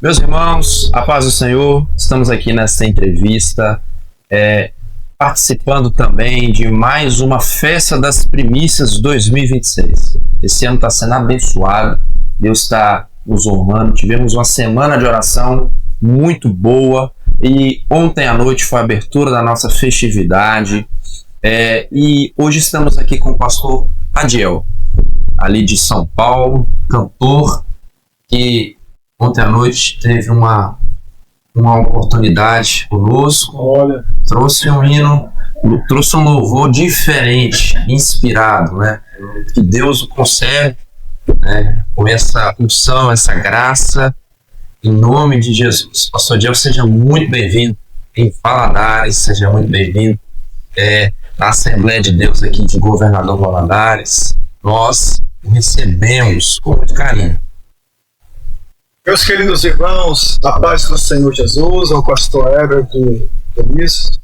Meus irmãos, a paz do Senhor, estamos aqui nessa entrevista, participando também de mais uma festa das primícias 2026. Esse ano está sendo abençoado, Deus está nos honrando, tivemos uma semana de oração muito boa e ontem à noite foi a abertura da nossa festividade e hoje estamos aqui com o pastor Adiel, ali de São Paulo, cantor, que ontem à noite teve uma oportunidade conosco. Olha, trouxe um hino, trouxe um louvor diferente, inspirado, né? Que Deus o concede, né? Com essa unção, essa graça, em nome de Jesus. Pastor Diel, seja muito bem-vindo em Valadares, seja muito bem-vindo na Assembleia de Deus aqui de Governador Valadares. Nós o recebemos com muito carinho. meus queridos irmãos, a paz do Senhor Jesus, ao pastor Herbert de Vinícius,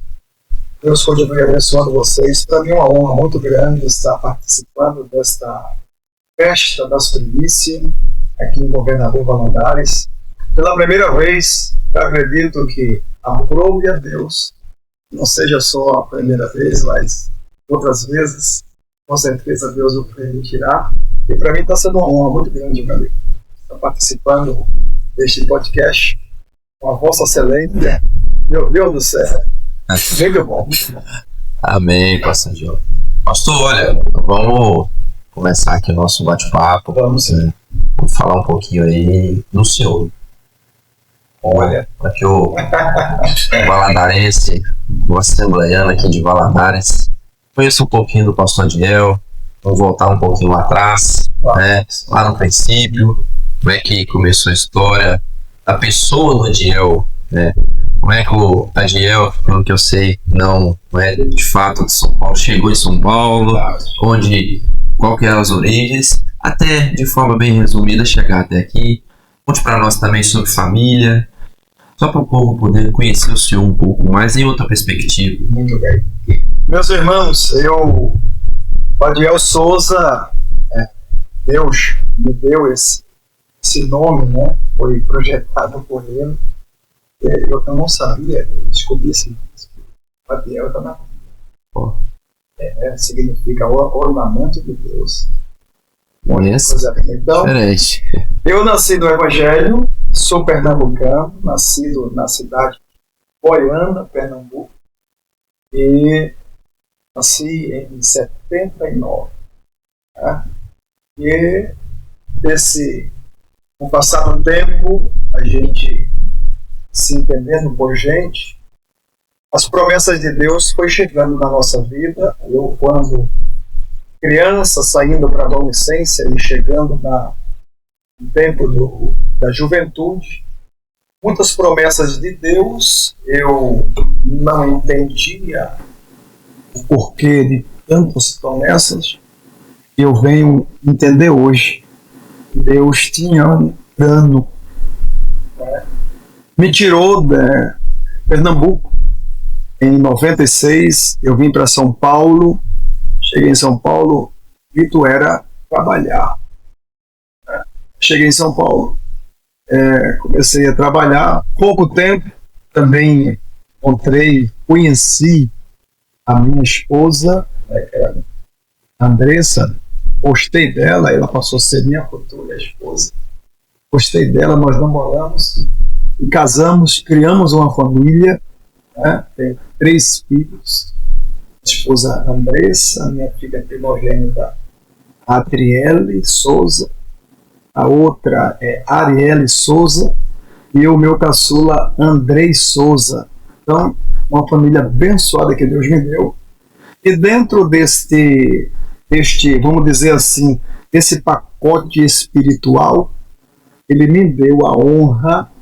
Deus continue abençoando vocês. Para mim é uma honra muito grande estar participando desta festa das primícias aqui em Governador Valadares. Pela primeira vez, eu acredito que aprove a Deus, não seja só a primeira vez, mas outras vezes, com certeza Deus o permitirá. E para mim está sendo uma honra muito grande, meu amigo, estar participando deste podcast com a vossa excelência. Meu Deus do céu, muito bom. Amém, pastor Diel. Pastor, olha, vamos começar aqui o nosso bate-papo. Vamos. Vamos falar um pouquinho aí do senhor. Olha, aqui o valadarense, o assembleiano aqui de Valadares, conheço um pouquinho do pastor Adiel. Vamos voltar um pouquinho lá atrás, né? Lá no princípio, como é que começou a história da pessoa do Adiel, né? Como é que o Adiel, pelo que eu sei, não é de fato de São Paulo, chegou em São Paulo, qual que eram as origens, até de forma bem resumida chegar até aqui. Conte para nós também sobre família, só para o povo poder conhecer o senhor um pouco mais em outra perspectiva. Muito bem. Meus irmãos, o Adiel Souza, Deus me deu esse nome, né? Foi projetado por ele. Eu não sabia, eu descobri esse Adiel também. Significa ornamento de Deus. Então, diferente. Eu nasci no Evangelho, sou pernambucano, nascido na cidade de Boiânia, Pernambuco, e nasci em 79. Né? E com o passar do tempo, a gente se entendendo por gente, as promessas de Deus foi chegando na nossa vida. Eu, quando criança, saindo para a adolescência e chegando no tempo da juventude, muitas promessas de Deus, eu não entendia o porquê de tantas promessas. Eu venho entender hoje. Deus tinha um plano. Me tirou de Pernambuco. Em 96, eu vim para São Paulo. Cheguei em São Paulo, Vitor era trabalhar. Cheguei em São Paulo, comecei a trabalhar. Pouco tempo, também conheci a minha esposa, Andressa. Gostei dela, ela passou a ser minha futura esposa. Gostei dela, nós namoramos e casamos, criamos uma família, né? Tem 3 filhos. Esposa Andressa, minha filha primogênita Adriele Souza, a outra é Arielle Souza e o meu caçula Andrei Souza. Então, uma família abençoada que Deus me deu. E dentro deste, vamos dizer assim, desse pacote espiritual, ele me deu a honra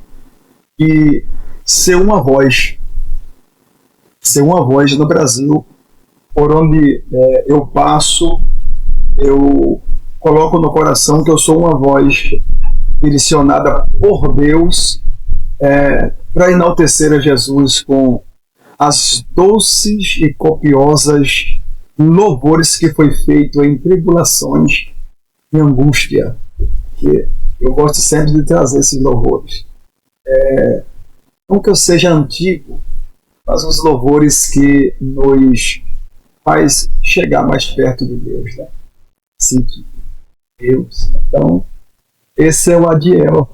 de ser uma voz no Brasil. Por onde eu passo, eu coloco no coração que eu sou uma voz direcionada por Deus para enaltecer a Jesus com as doces e copiosas louvores que foi feito em tribulações e angústia. Que eu gosto sempre de trazer esses louvores. Não que eu seja antigo, mas os louvores que nos faz chegar mais perto de Deus, né? Sentir Deus. Então, esse é o Adiel.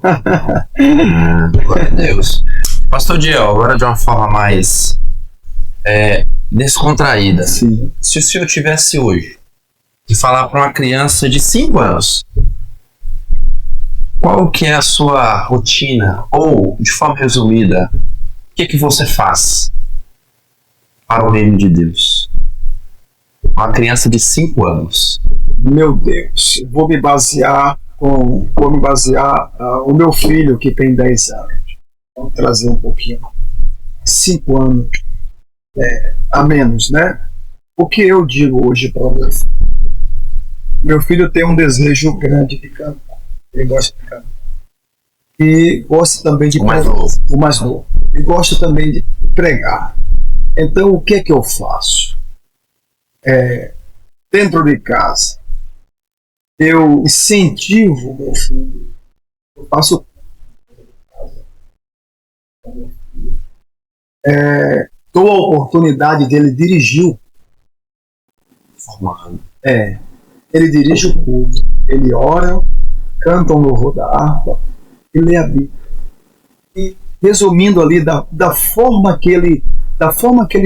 Glória a Deus. Pastor Adiel, agora de uma forma mais descontraída. Sim. Se o senhor tivesse hoje de falar para uma criança de 5 anos, qual que é a sua rotina? Ou, de forma resumida, o que você faz para o reino de Deus? Uma criança de 5 anos. Meu Deus, vou me basear o meu filho que tem 10 anos. Vamos trazer um pouquinho. 5 anos a menos, né? O que eu digo hoje para o meu filho? Meu filho tem um desejo grande de cantar. Ele gosta de cantar. E gosta também de pregar. O mais novo. E gosta também de pregar. Então, o que é que eu faço? Dentro de casa, eu incentivo o meu filho. Eu faço dou a oportunidade dele dirigir. Formado. Ele dirige o culto, ele ora, canta um louvor da harpa e lê a Bíblia. E resumindo ali da forma que ele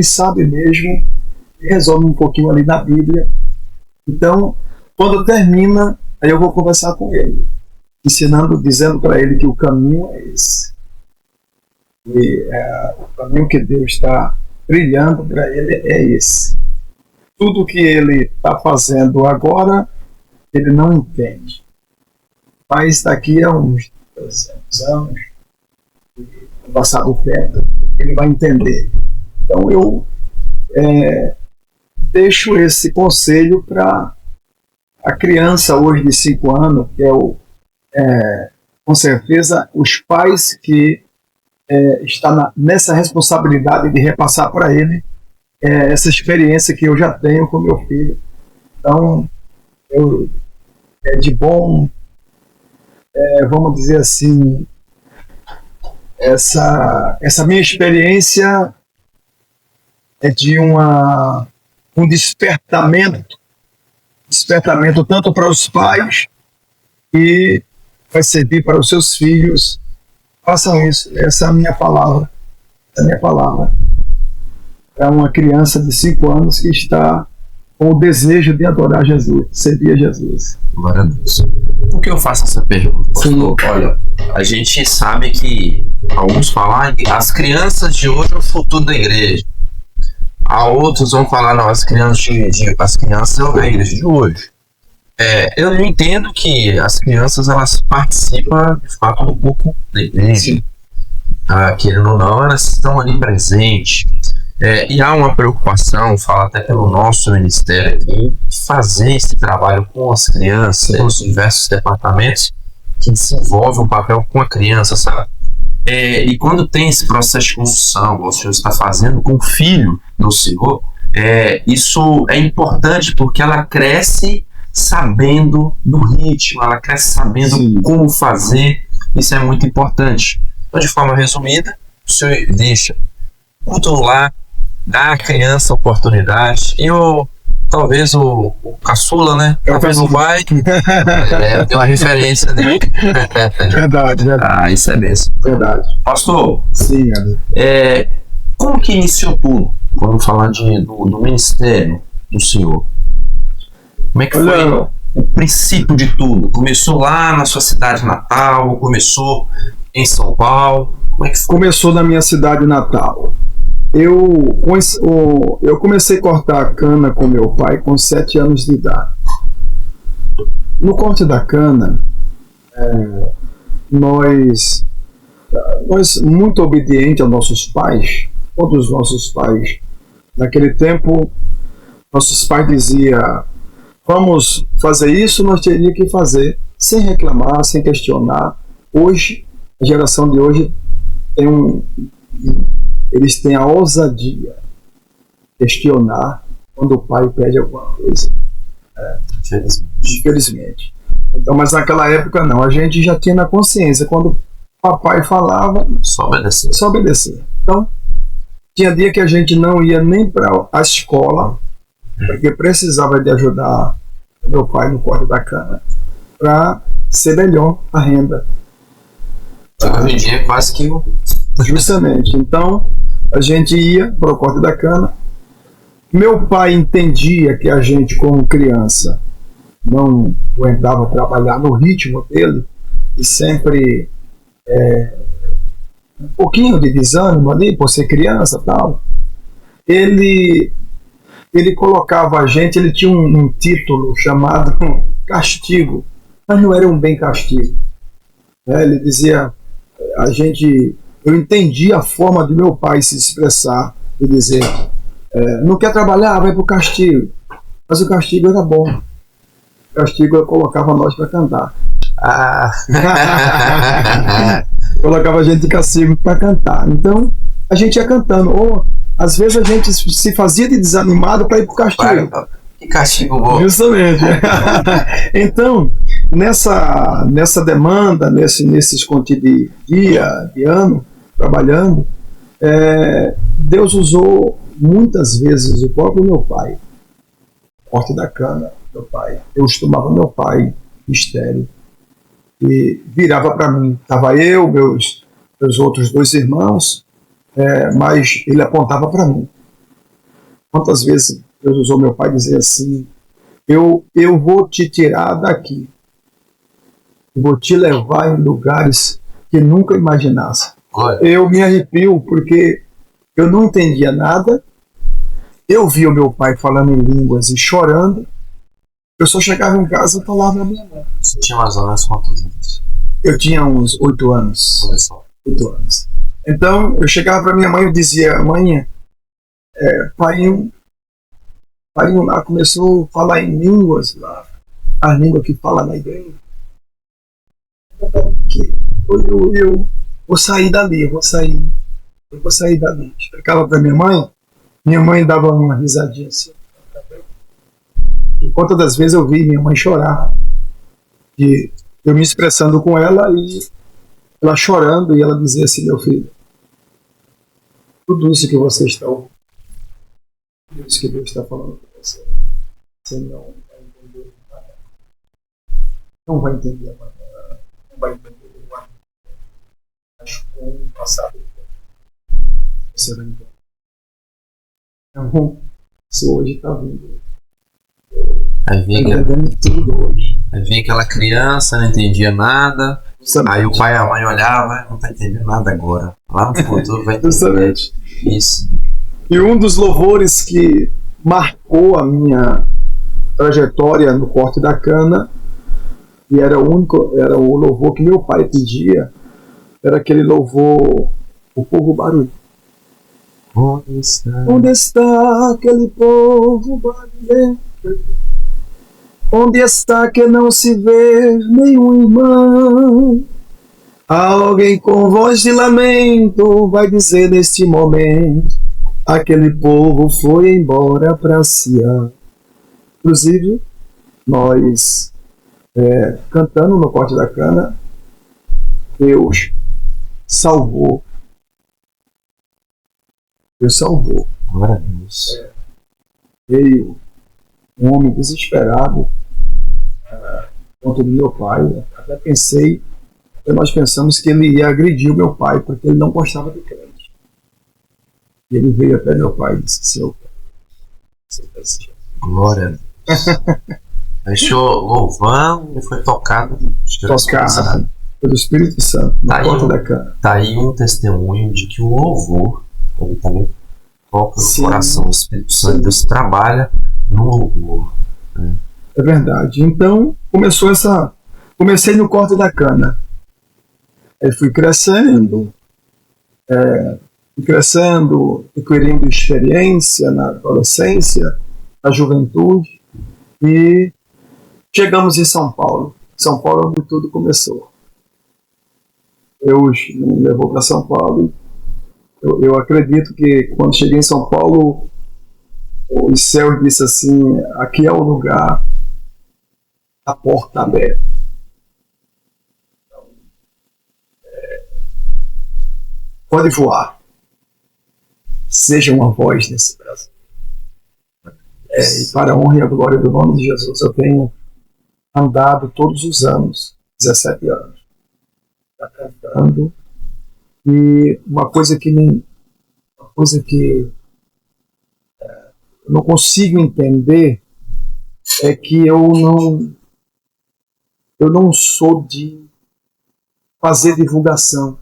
sabe mesmo, resolve um pouquinho ali na Bíblia. Então, quando termina, aí eu vou conversar com ele, dizendo para ele que o caminho é esse. E o caminho que Deus está brilhando para ele é esse. Tudo que ele está fazendo agora, ele não entende. Mas daqui a uns 200 anos, no passado tempo, ele vai entender. Então eu deixo esse conselho para a criança hoje de 5 anos, que com certeza os pais que estão nessa responsabilidade de repassar para ele essa experiência que eu já tenho com meu filho. Então, de bom, vamos dizer assim, essa minha experiência é de um despertamento tanto para os pais e vai servir para os seus filhos. Façam isso, essa é a minha palavra. É uma criança de 5 anos que está com o desejo de adorar Jesus, servir a Jesus. Glória a Deus. Por que eu faço essa pergunta? Pastor, olha, a gente sabe que alguns falam que as crianças de hoje é o futuro da igreja. Há outros vão falar, não, as crianças são a igreja de hoje. Eu entendo que as crianças elas participam de fato do corpo da igreja. Querendo ou não, elas estão ali presentes. E há uma preocupação, fala até pelo nosso ministério aqui, fazer esse trabalho com as crianças, nos diversos departamentos que desenvolvem um papel com a criança, sabe? E quando tem esse processo de construção, o Senhor está fazendo com o filho do Senhor, isso é importante porque ela cresce sabendo do ritmo, ela cresce sabendo como fazer, isso é muito importante. Então, de forma resumida, o Senhor deixa tudo lá, dá à criança a oportunidade, e talvez o caçula, né? Talvez o pai, tem uma referência dele. Verdade. Isso é mesmo. Verdade. Pastor, sim, como que iniciou tudo? Quando falar do ministério do Senhor, como é que foi o princípio de tudo? Começou lá na sua cidade natal? Começou em São Paulo? Como é que foi? Começou na minha cidade natal. Eu comecei a cortar cana com meu pai com 7 anos de idade. No corte da cana, nós muito obedientes aos nossos pais, todos os nossos pais. Naquele tempo, nossos pais diziam, vamos fazer isso, nós teríamos que fazer, sem reclamar, sem questionar. Hoje, a geração de hoje eles têm a ousadia de questionar quando o pai pede alguma coisa. Infelizmente. Então, mas naquela época não, a gente já tinha na consciência, quando papai falava, Só obedecer. só obedecer. Então, tinha dia que a gente não ia nem para a escola, porque precisava de ajudar meu pai no corte da cana, para ser melhor a renda. Hoje em dia é quase que Justamente. Então, a gente ia para o corte da cana. Meu pai entendia que a gente, como criança, não aguentava trabalhar no ritmo dele e sempre um pouquinho de desânimo ali, por ser criança e tal. Ele colocava a gente, ele tinha um título chamado castigo, mas não era um bem castigo. Ele dizia, eu entendi a forma de meu pai se expressar e dizer, não quer trabalhar, vai pro castigo. Mas o castigo era bom. O castigo colocava nós para cantar. Colocava a gente de castigo para cantar. Então, a gente ia cantando. Ou, às vezes, a gente se fazia de desanimado para ir pro castigo. Que castigo bom. Justamente. Então, nessa demanda, nesses contos de dia, de ano, trabalhando, Deus usou muitas vezes o próprio meu pai. Corte da cana, meu pai. Eu estimava meu pai estéril. E virava para mim. Estava eu, meus outros 2 irmãos, mas ele apontava para mim. Quantas vezes Deus usou meu pai dizer assim, eu vou te tirar daqui. Eu vou te levar em lugares que nunca imaginasse. Eu me arrepio porque eu não entendia nada. Eu via o meu pai falando em línguas e chorando. Eu só chegava em casa e falava na minha mãe. Você tinha mais ou menos quantos anos? Eu tinha uns 8 anos. Olha só. 8 anos. Então, eu chegava para minha mãe e dizia, mãe, pai lá começou a falar em línguas, lá, a língua que fala na igreja. Eu vou sair dali, eu vou sair dali. Explicava para minha mãe dava uma risadinha assim. E quantas das vezes eu vi minha mãe chorar, e eu me expressando com ela e ela chorando, e ela dizia assim, meu filho, tudo isso que você está ouvindo, tudo isso que Deus está falando com você, você não vai entender nada. Não vai entender amanhã, não vai entender o ano, mas com o passado você vai entender. Então, isso hoje está vindo. Aí vinha aquela criança, não entendia nada. Aí o pai e a mãe olhavam, não tá entendendo nada agora. Lá no futuro vai entender. Justamente. Isso. E um dos louvores que marcou a minha trajetória no corte da cana, e era o louvor que meu pai pedia, era aquele louvor, o povo barulho. Onde está aquele povo barulhento? Onde está que não se vê nenhum irmão? Alguém com voz de lamento vai dizer neste momento, aquele povo foi embora para Sião. Inclusive, nós cantando no corte da cana, Deus salvou. Deus salvou. Glória a Deus. Veio um homem desesperado contra o meu pai. Nós pensamos que ele ia agredir o meu pai, porque ele não gostava de crente. E ele veio até meu pai e disse, glória a Deus. Deixou louvando e foi tocado pelo Espírito Santo na porta da cana. Tá aí um testemunho de que o louvor, ele também toca no coração. O Espírito Santo, Deus trabalha no louvor. É verdade. Então, comecei no corte da cana. Aí fui crescendo, adquirindo experiência na adolescência, na juventude, e chegamos em São Paulo. São Paulo é onde tudo começou. Deus me levou para São Paulo. Eu acredito que quando cheguei em São Paulo, o céu disse assim, aqui é o lugar, a porta aberta. Então, pode voar. Seja uma voz nesse Brasil. E para a honra e a glória do nome de Jesus, eu tenho andado todos os anos, 17 anos, cantando. E uma coisa que eu não consigo entender é que eu não sou de fazer divulgação.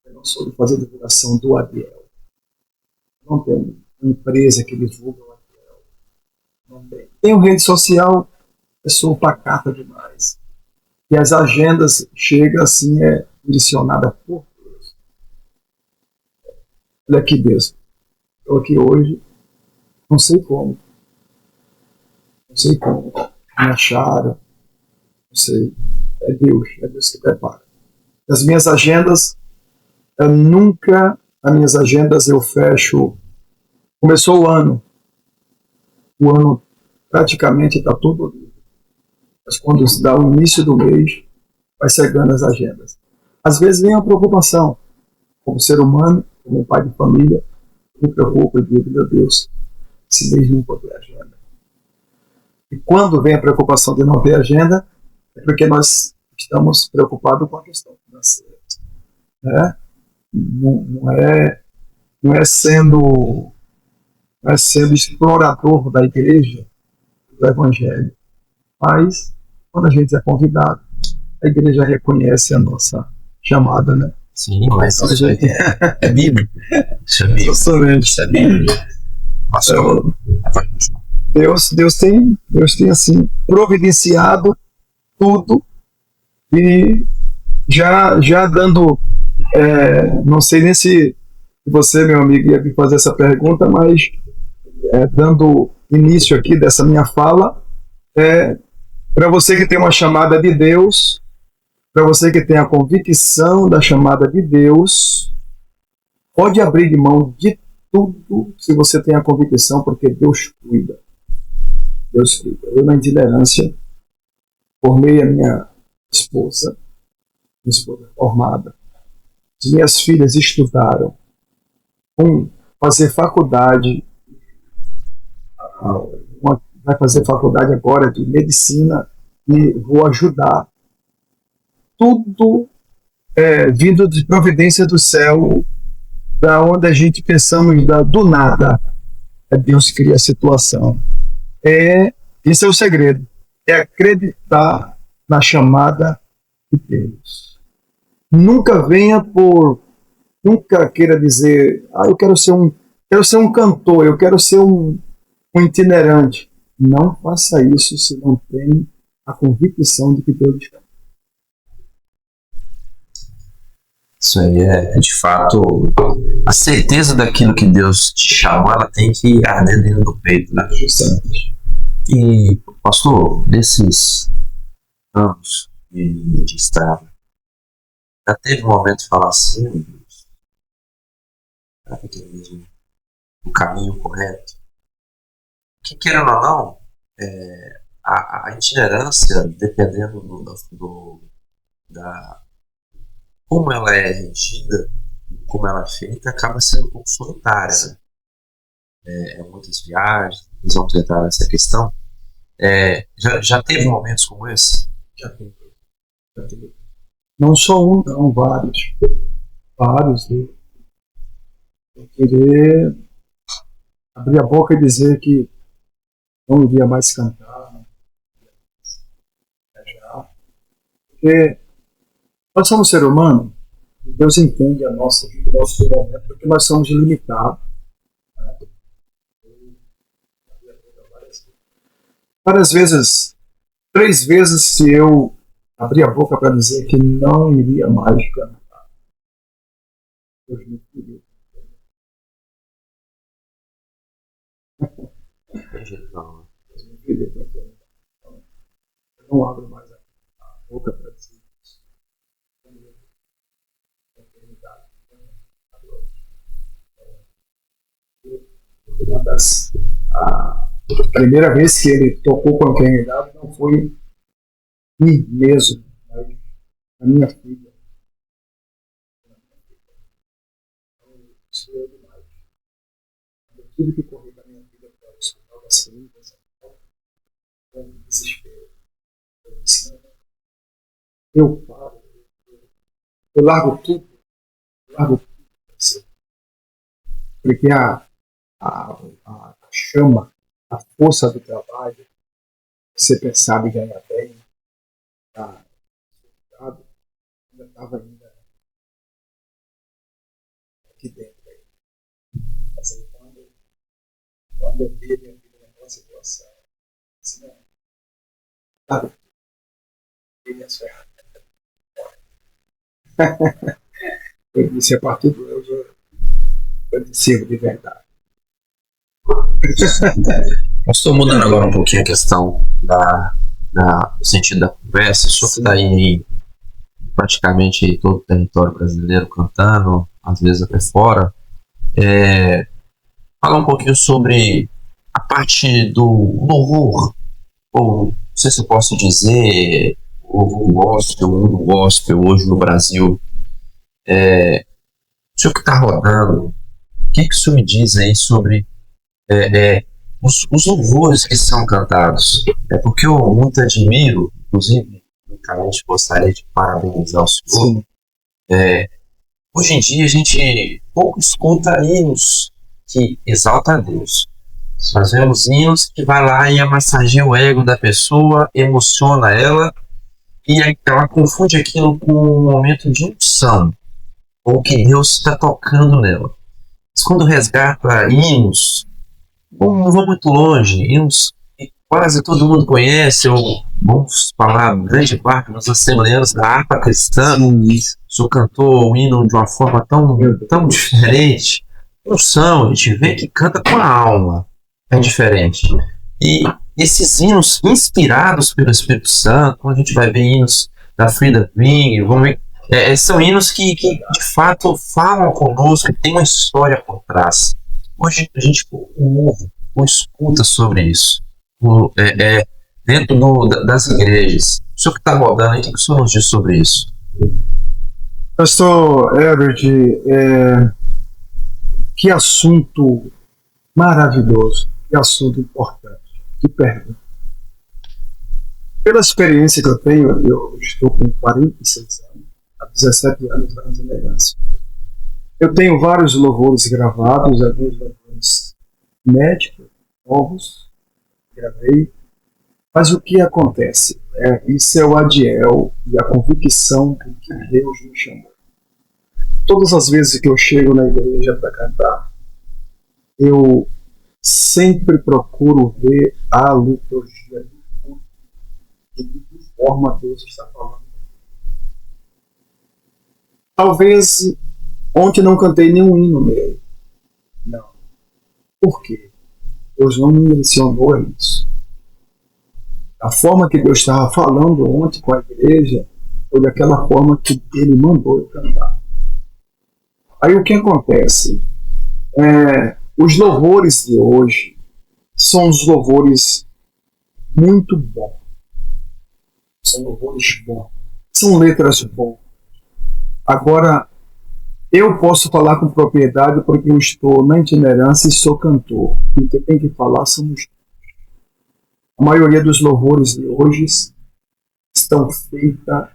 Eu não sou de fazer divulgação do Adiel. Não tenho empresa que divulga o Adiel. Não tenho. Tenho rede social, eu sou pacata demais. E as agendas chegam assim, direcionada por Deus. Olha aqui, Deus. Estou aqui hoje, não sei como. Não sei como. Me acharam. Não sei. É Deus que prepara. As minhas agendas, eu fecho. Começou o ano praticamente está todo livre. Mas quando se dá o início do mês, vai chegando as agendas. Às vezes vem a preocupação, como ser humano, como pai de família, me preocupo e digo, meu Deus, esse mês não vou ter agenda. E quando vem a preocupação de não ter agenda, é porque nós estamos preocupados com a questão financeira. Não é sendo explorador da igreja, do evangelho, mas quando a gente é convidado, a igreja reconhece a nossa chamada, né? Sim, mas isso é bíblico. Isso é bíblico. Isso é bíblico. Deus tem assim providenciado tudo e já dando, não sei nem se você, meu amigo, ia me fazer essa pergunta, mas dando início aqui dessa minha fala, para você que tem uma chamada de Deus, para você que tem a convicção da chamada de Deus, pode abrir de mão de tudo se você tem a convicção, porque Deus cuida. Deus cuida. Eu, na itinerância, formei a minha esposa formada. As minhas filhas estudaram. Fazer faculdade, vai fazer faculdade agora de medicina e vou ajudar. Tudo vindo de providência do céu, da onde a gente pensamos do nada. Deus cria a situação. Esse é o segredo. É acreditar na chamada de Deus. Nunca queira dizer, eu quero ser um cantor, eu quero ser um itinerante. Não faça isso se não tem a convicção de que Deus está. Isso aí é de fato a certeza daquilo que Deus te chamou, ela tem que arder dentro do peito, né? Justamente. E, pastor, desses anos de estrada, já teve um momento de falar assim, Deus, será que é mesmo o caminho correto? Que querendo ou não, a itinerância, dependendo da como ela é regida, como ela é feita, acaba sendo um pouco solitária. Muitas viagens, nós vamos entrar nessa questão. Já teve momentos como esse? Já teve. Não só um, não, vários. Vários. Eu querer abrir a boca e dizer que não iria mais cantar, não iria viajar. Porque nós somos seres humanos, e Deus entende a nossa vida, o nosso momento, porque nós somos limitados. Várias vezes, 3 vezes, se eu abrir a boca para dizer que não iria mais cantar. Deus me queria. Deus me queria. Eu não abro mais a boca para dizer isso. A primeira vez que ele tocou com a eternidade não foi mim mesmo, mas a minha filha. estudei demais. Eu tive que correr da minha vida para o Hospital das Clínicas, com desespero. Eu disse, não, eu paro, eu largo tudo, porque a chama, a força do trabalho, você percebe ganhar bem, ainda estava aqui dentro. Mas aí, quando eu vi a minha vida naquela situação, eu disse, não, sabe, ele as ferramentas. Eu disse, a partir de hoje, eu sirvo de verdade. Eu estou mudando agora um pouquinho a questão do sentido da conversa. O senhor que está aí em praticamente todo o território brasileiro cantando, às vezes até fora, falar um pouquinho sobre a parte do louvor, ou não sei se eu posso dizer, o mundo gospel hoje no Brasil. O senhor que está rodando, o que o senhor me diz aí sobre os louvores que são cantados? É porque eu muito admiro, inclusive, unicamente gostaria de parabenizar o senhor. Hoje em dia a gente pouco escuta hinos que exaltam a Deus. Nós vemos hinos que vai lá e massageia o ego da pessoa, emociona ela, e ela confunde aquilo com um momento de unção, ou que Deus está tocando nela. Mas quando resgata hinos, não vou muito longe, hinos que quase todo mundo conhece, ou vamos falar, grande parte dos assembleanos da harpa cristã, o senhor cantou o hino de uma forma tão diferente. Unção, a gente vê que canta com a alma, é diferente. E esses hinos inspirados pelo Espírito Santo, quando a gente vai ver hinos da Frida Wing, são hinos que de fato falam conosco, que tem uma história por trás. Hoje a gente ouve ou escuta sobre isso dentro das igrejas. O senhor que está rodando aí, o que o senhor nos diz sobre isso? Pastor Herbert, que assunto maravilhoso, que assunto importante. Que pergunta. Pela experiência que eu tenho, eu estou com 46 anos, há 17 anos na itinerância. Eu tenho vários louvores gravados, alguns louvores médicos, novos, gravei. Mas o que acontece? Isso é o Adiel e a convicção com que Deus me chamou. Todas as vezes que eu chego na igreja para cantar, eu sempre procuro ver a liturgia do culto e de que forma Deus está falando. Talvez ontem não cantei nenhum hino nele. Não. Por quê? Deus não me mencionou isso. A forma que Deus estava falando ontem com a igreja foi daquela forma que Ele mandou eu cantar. Aí o que acontece? Os louvores de hoje são os louvores muito bons. São louvores bons. São letras boas. Agora, eu posso falar com propriedade porque eu estou na itinerância e sou cantor. E quem tem que falar somos. A maioria dos louvores de hoje estão feitas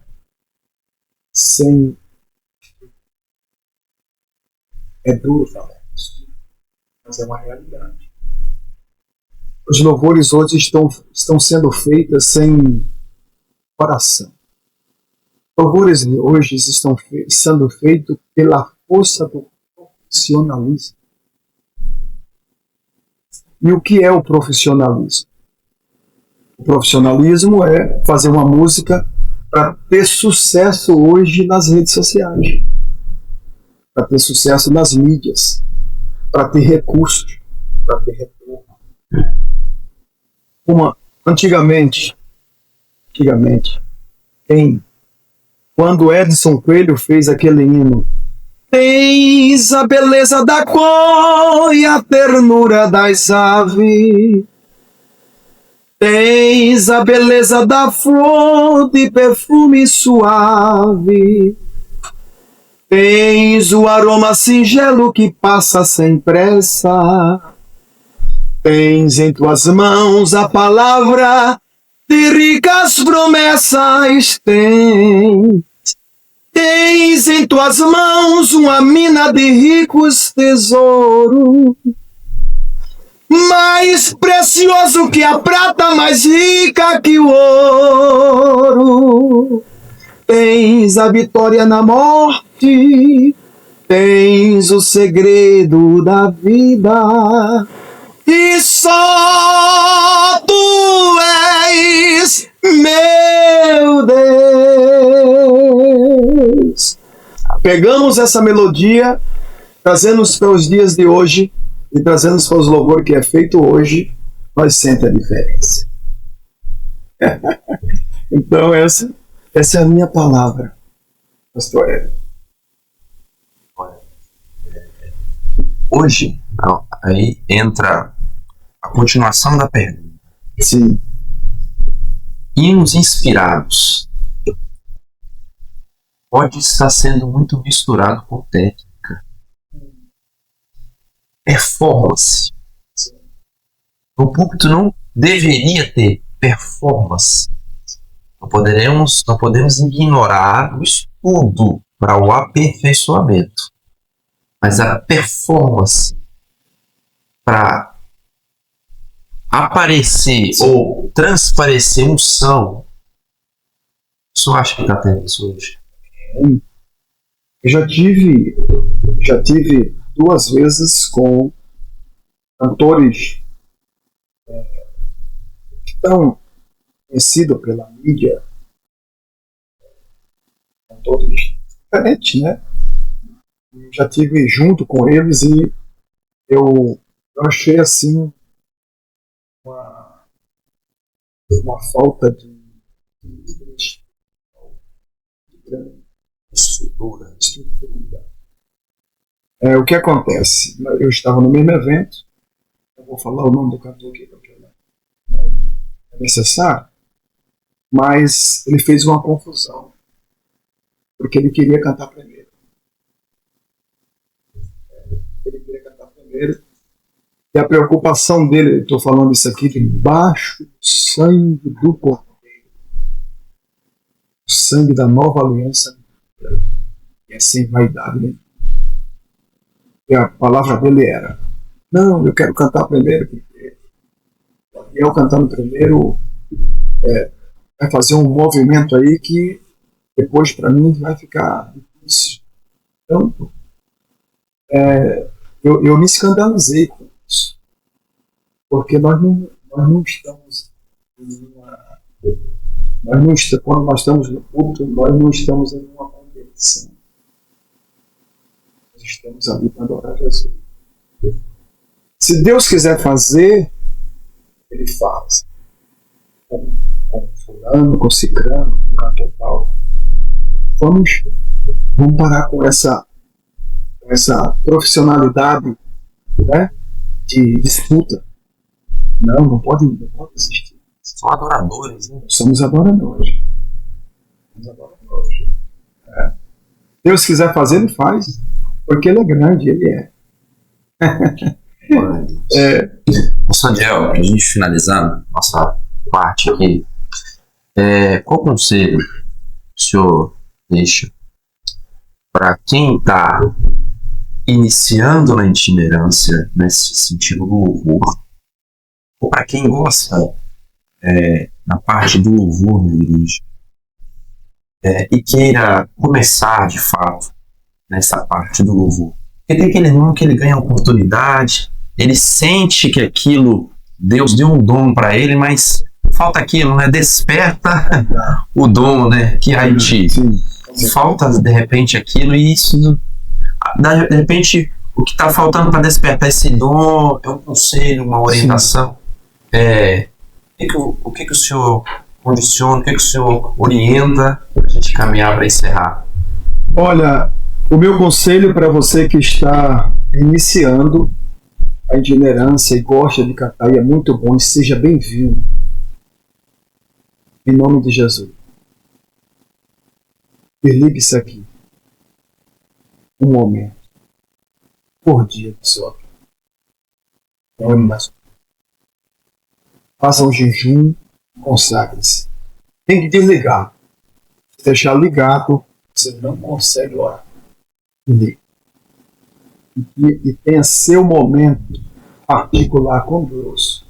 sem. É duro falar isso, mas é uma realidade. Os louvores hoje estão sendo feitos sem coração. Os louvores de hoje estão sendo feitos pela força do profissionalismo. E o que é o profissionalismo? O profissionalismo é fazer uma música para ter sucesso hoje nas redes sociais, para ter sucesso nas mídias, para ter recursos, para ter retorno. Antigamente, quando Edson Coelho fez aquele hino, tens a beleza da cor e a ternura das aves, tens a beleza da flor de perfume suave, Tens o aroma singelo que passa sem pressa. Tens em tuas mãos a palavra de ricas promessas. Tens em tuas mãos uma mina de ricos tesouros. Mais precioso que a prata, mais rica que o ouro. Tens a vitória na morte, tens o segredo da vida, e só tu és meu Deus. Pegamos essa melodia, trazemos para os dias de hoje e trazemos para os louvores que é feito hoje, nós sente a diferença. Então essa é a minha palavra, pastor Hélio. Hoje, aí entra a continuação da pergunta. Sim. Hinos inspirados pode estar sendo muito misturado com técnica. Performance. O púlpito não deveria ter performance. Não podemos ignorar o estudo para o aperfeiçoamento. Mas a performance para aparecer ou transparecer unção, eu acho que está tendo isso hoje. Eu já tive 2 vezes com cantores que estão conhecidos pela mídia, cantores diferentes, né? Eu já tive junto com eles e eu achei assim uma falta de estrutura. O que acontece? Eu estava no mesmo evento, eu vou falar o nome do cantor aqui porque é necessário, mas ele fez uma confusão, porque ele queria cantar primeiro. E a preocupação dele, estou falando isso aqui, debaixo do sangue do Cordeiro, o sangue da nova aliança, e é sem vaidade, né? E a palavra dele era: não, eu quero cantar primeiro, porque eu cantando primeiro vai fazer um movimento aí que depois para mim vai ficar difícil. Então, eu me escandalizei com isso, porque nós não estamos quando nós estamos no culto, nós não estamos em uma competição. Nós estamos ali para adorar Jesus. Se Deus quiser fazer, Ele faz. Com fulano, com cicrano, com cantor tal. Vamos parar com essa profissionalidade, né, de disputa. Não pode existir. São adoradores, né? Somos adoradores. Deus quiser fazer, Ele faz, porque Ele é grande, Ele é. Sadiel, para a gente finalizar nossa parte aqui, qual conselho o senhor deixa para quem está iniciando na itinerância, nesse sentido do louvor, ou para quem gosta na parte do louvor na igreja, e queira começar de fato nessa parte do louvor? Porque tem aquele irmão que ele ganha a oportunidade, ele sente que aquilo, Deus deu um dom para ele, mas falta aquilo, né? Desperta o dom, né? Que aí falta de repente aquilo, e isso, de repente, o que está faltando para despertar esse dom é um conselho, uma orientação. O que o senhor condiciona, o que o senhor orienta para a gente caminhar para encerrar? Olha, o meu conselho para você que está iniciando a itinerância e gosta de cantar e é muito bom, seja bem-vindo. Em nome de Jesus. Desligue isso aqui. um momento por dia de sua vida. Ore na sua vida. Faça um jejum, consagre-se. Tem que desligar. Se deixar ligado, você não consegue orar. E tenha seu momento particular com Deus,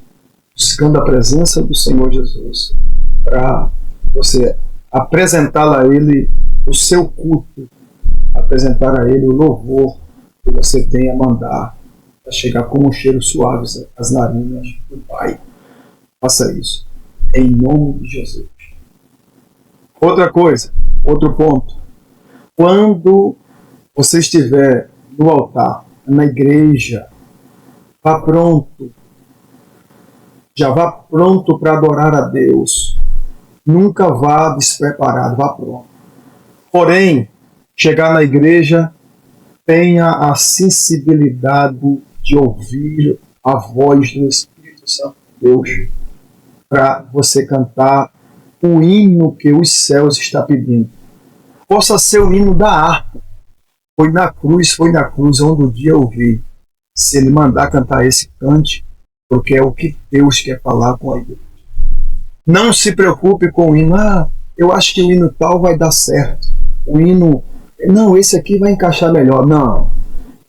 buscando a presença do Senhor Jesus, para você apresentar a Ele o seu culto, apresentar a Ele o louvor que você tem a mandar, para chegar como um cheiro suave às narinas do Pai. Faça isso, em nome de Jesus. Outra coisa, outro ponto. Quando você estiver no altar, na igreja, vá pronto. Já vá pronto para adorar a Deus. Nunca vá despreparado, vá pronto. Porém, chegar na igreja, tenha a sensibilidade de ouvir a voz do Espírito Santo de Deus, para você cantar o hino que os céus estão pedindo. Possa ser o hino da harpa. Foi na cruz onde o dia eu vi. Se ele mandar cantar esse, cante, porque é o que Deus quer falar com a igreja. Não se preocupe com o hino. Eu acho que o hino tal vai dar certo. O hino, não, esse aqui vai encaixar melhor. Não,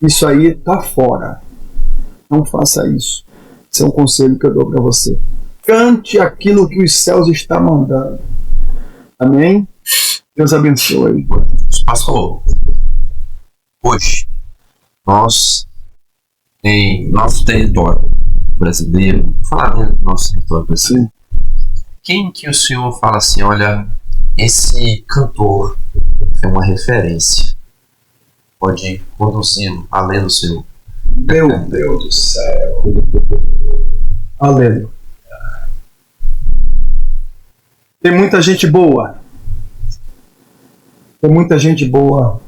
isso aí está fora. Não faça isso. Esse é um conselho que eu dou para você. Cante aquilo que os céus estão mandando. Amém? Deus abençoe. Pastor, hoje, nós, em nosso território brasileiro, vou falar mesmo do nosso território brasileiro, quem que o senhor fala assim, olha, esse cantor é uma referência, pode conduzi-lo além do seu? Meu Deus do céu. Aleluia. Tem muita gente boa. Tem muita gente boa.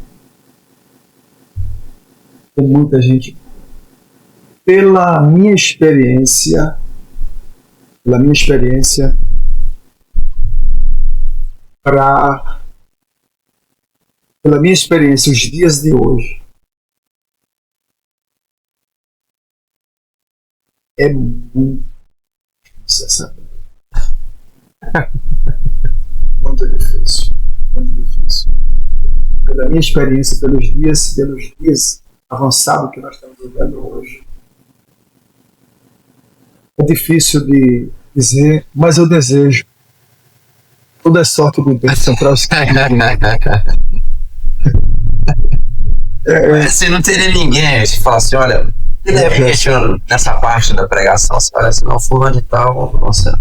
Tem muita gente. Pela minha experiência, pela minha experiência, os dias de hoje, é muito difícil. Muito difícil. Muito difícil. Pela minha experiência, pelos dias avançados que nós estamos vivendo hoje, é difícil de dizer, mas eu desejo toda a sorte do bênção para os que Se não teria ninguém que fala assim, olha, de repente, nessa parte da pregação, você fala assim, não, fulano de tal, nossa.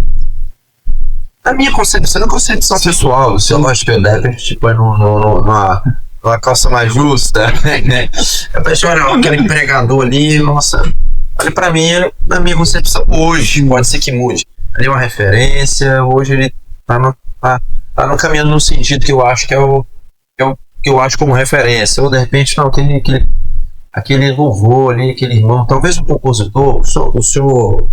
Na minha concepção, na concepção pessoal, se eu gosto de de repente, tipo, numa calça mais justa, né? Eu penso, olha, aquele pregador ali, nossa. Olha, pra mim, na minha concepção, hoje, pode ser que mude. Ali é uma referência, hoje ele tá no caminho no sentido que eu acho que que eu acho como referência. Ou de repente, não, aquele louvor ali, aquele irmão, talvez o compositor, o senhor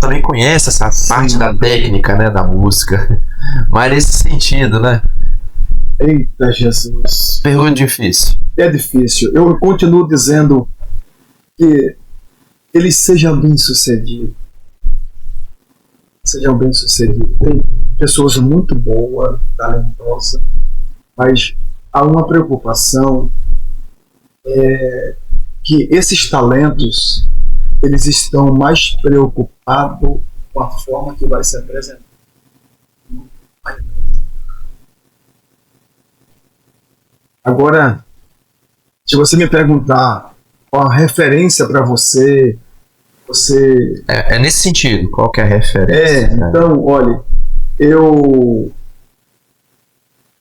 também conhece essa parte da técnica, né, da música, mas nesse sentido, né? Eita Jesus. Pergunta difícil. É difícil. Eu continuo dizendo que eles sejam bem-sucedidos. Sejam bem-sucedidos. Tem pessoas muito boas, talentosas, mas há uma preocupação que esses talentos, eles estão mais preocupados com a forma que vai se apresentar. Agora, se você me perguntar qual a referência para você... É nesse sentido, qual que é a referência? Então, olha,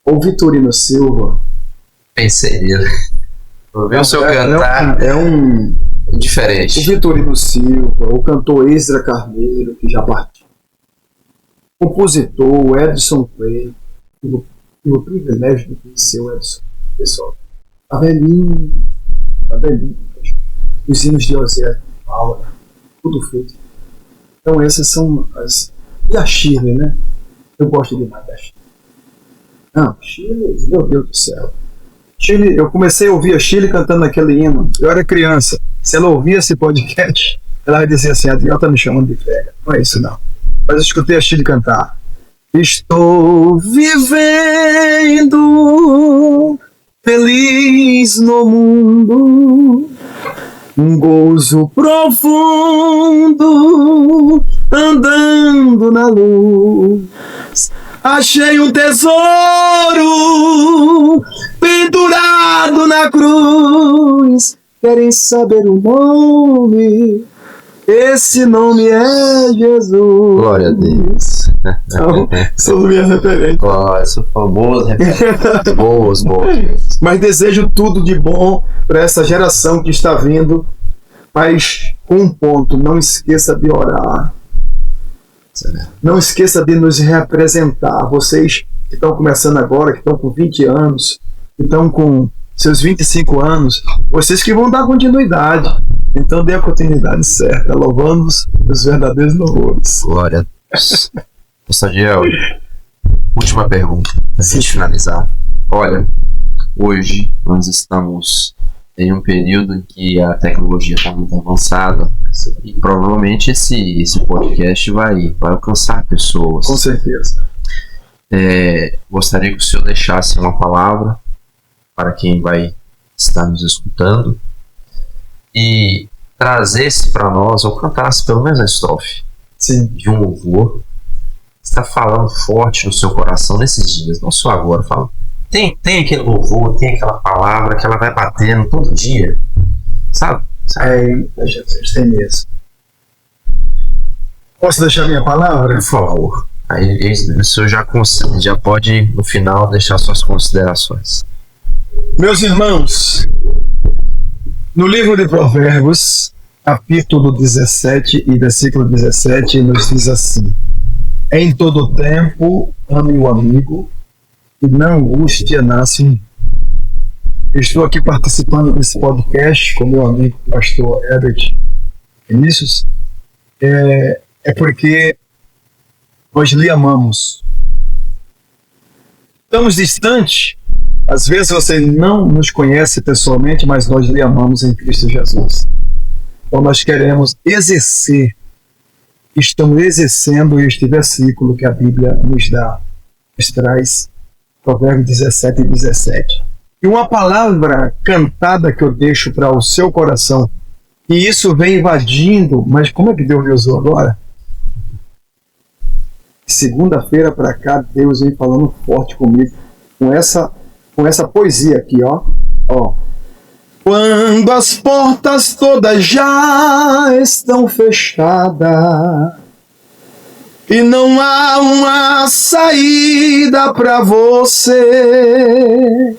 o Vitorino Silva... Pensei nele. Vou ver o seu cantar. Diferente. O Vitorino Silva, o cantor Ezra Carneiro, que já partiu. O compositor, o Edson Clay. Tive o privilégio de conhecer o Edson. Pessoal, tá velhinho. Os hinos de Osé Paula, tudo feito. Então essas são as... E a Shirley, né? Eu gosto demais da Shirley. Não, Shirley, meu Deus do céu. Chile, eu comecei a ouvir a Chile cantando aquele hino. Eu era criança. Se ela ouvia esse podcast, ela vai dizer assim: Adriel tá me chamando de velha. Não é isso, não. Mas eu escutei a Chile cantar. Estou vivendo feliz no mundo, um gozo profundo, andando na luz. Achei um tesouro pendurado na cruz. Querem saber o nome? Esse nome é Jesus. Glória a Deus. Então, sou minha referente. Glória, sou famoso. Boas. Mas desejo tudo de bom para essa geração que está vindo. Mas com um ponto: não esqueça de orar. Não esqueça de nos representar. Vocês que estão começando agora, que estão com 20 anos, que estão com seus 25 anos, vocês que vão dar continuidade. Então dê a continuidade certa, louvando os verdadeiros louvores. Glória a Deus. Pastor Adiel, última pergunta, para a gente finalizar. Olha, hoje nós estamos em um período em que a tecnologia está muito avançada e provavelmente esse podcast vai alcançar pessoas. Com certeza. Gostaria que o senhor deixasse uma palavra para quem vai estar nos escutando e trazesse para nós, ou cantasse pelo menos a estrofe de um louvor que está falando forte no seu coração nesses dias, não só agora. Fala. Tem aquele louvor, tem aquela palavra que ela vai batendo todo dia, sabe? Jesus, tem mesmo. Posso deixar minha palavra? Por favor. Aí o senhor já pode, no final, deixar suas considerações. Meus irmãos, no livro de Provérbios, capítulo 17 e versículo 17, nos diz assim: em todo tempo ame o amigo, e na angústia nasce um. Eu estou aqui participando desse podcast com meu amigo pastor Herbert Vinícius, porque nós lhe amamos. Estamos distantes, às vezes você não nos conhece pessoalmente, mas nós lhe amamos em Cristo Jesus. Então nós queremos exercer, estamos exercendo este versículo que a Bíblia nos dá, nos traz, Provérbios 17 e 17. E uma palavra cantada que eu deixo para o seu coração, e isso vem invadindo, mas como é que Deus me usou agora? Segunda-feira para cá, Deus vem falando forte comigo, com essa poesia aqui, ó. Quando as portas todas já estão fechadas e não há uma saída para você,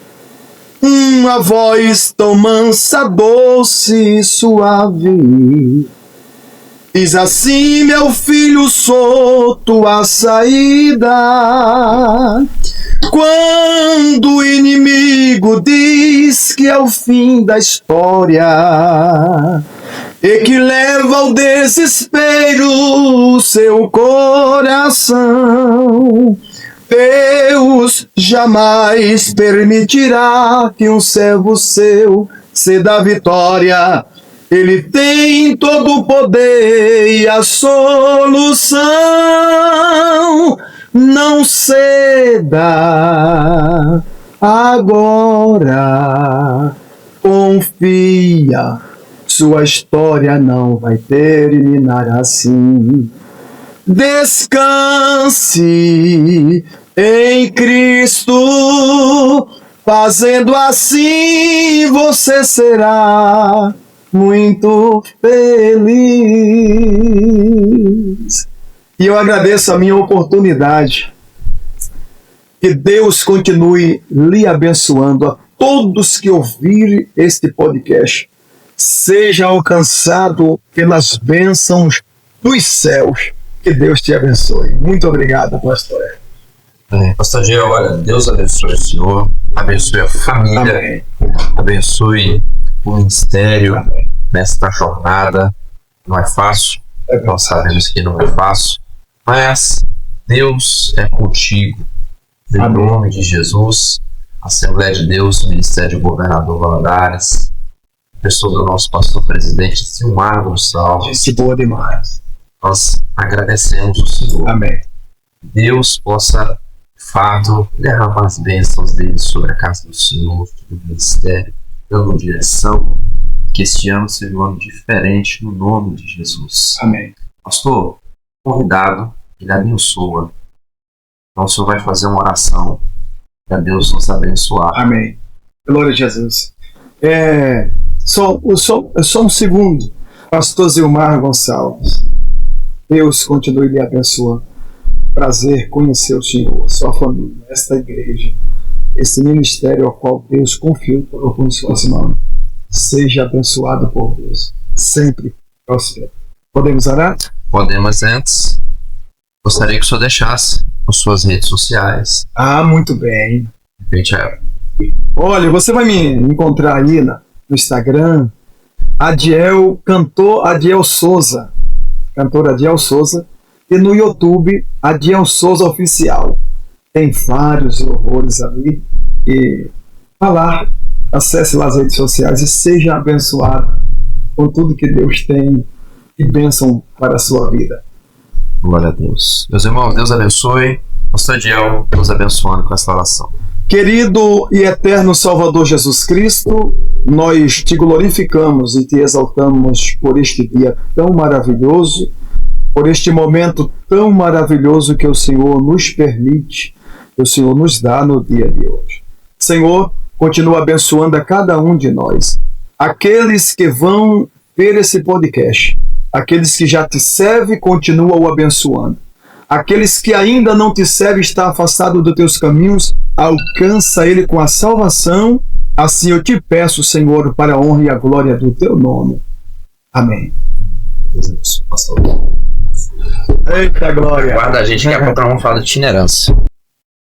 uma voz tão mansa, doce e suave diz assim: meu filho, sou tua saída. Quando o inimigo diz que é o fim da história e que leva ao desespero o seu coração, Deus jamais permitirá que um servo seu ceda a vitória. Ele tem todo o poder e a solução. Não ceda agora, confia, sua história não vai terminar assim. Descanse em Cristo, fazendo assim você será muito feliz. E eu agradeço a minha oportunidade. Que Deus continue lhe abençoando. A todos que ouvirem este podcast, seja alcançado pelas bênçãos dos céus. Que Deus te abençoe. Muito obrigado, pastor. Pastor Adiel, olha, Deus abençoe o senhor, abençoe a família, amém. Abençoe o ministério. Amém. Nesta jornada. Não é fácil, nós sabemos que não é fácil, mas Deus é contigo. Em nome de Jesus, Assembleia de Deus, Ministério do Governador Valadares, pessoa do nosso pastor presidente Silmar Gonçalves. Gente boa demais. Nós agradecemos o Senhor. Amém. Deus possa, de fato, derramar as bênçãos dele sobre a casa do Senhor, sobre o ministério, dando direção, que este ano seja um ano diferente no nome de Jesus. Amém. Pastor, convidado, ele abençoa. Então o Senhor vai fazer uma oração para Deus nos abençoar. Amém. Glória a Jesus. Só um segundo. Pastor Zilmar Gonçalves. Deus continue lhe abençoando. Prazer conhecer o Senhor, sua família, esta igreja, esse ministério ao qual Deus confiou em suas mãos. Seja abençoado por Deus. Sempre próspero. Podemos orar? Podemos. Antes, gostaria que o senhor deixasse as suas redes sociais. Muito bem. Olha, você vai me encontrar aí no Instagram, cantor Adiel Souza, e no YouTube, Adiel Souza Oficial. Tem vários louvores ali. E falar, acesse lá as redes sociais e seja abençoado com tudo que Deus tem e bênção para a sua vida. Glória a Deus. Meus irmãos, Deus abençoe. Pastor Adiel, Deus abençoando com esta oração. Querido e eterno Salvador Jesus Cristo, nós te glorificamos e te exaltamos por este dia tão maravilhoso, por este momento tão maravilhoso que o Senhor nos permite, que o Senhor nos dá no dia de hoje. Senhor, continua abençoando a cada um de nós, aqueles que vão ver esse podcast, aqueles que já te servem, continua o abençoando. Aqueles que ainda não te servem, está afastado dos teus caminhos, alcança ele com a salvação. Assim eu te peço, Senhor, para a honra e a glória do teu nome. Amém. Deus abençoe, pastor. Eita glória. Guarda a gente, daqui a pouco nós vamos falar de itinerância.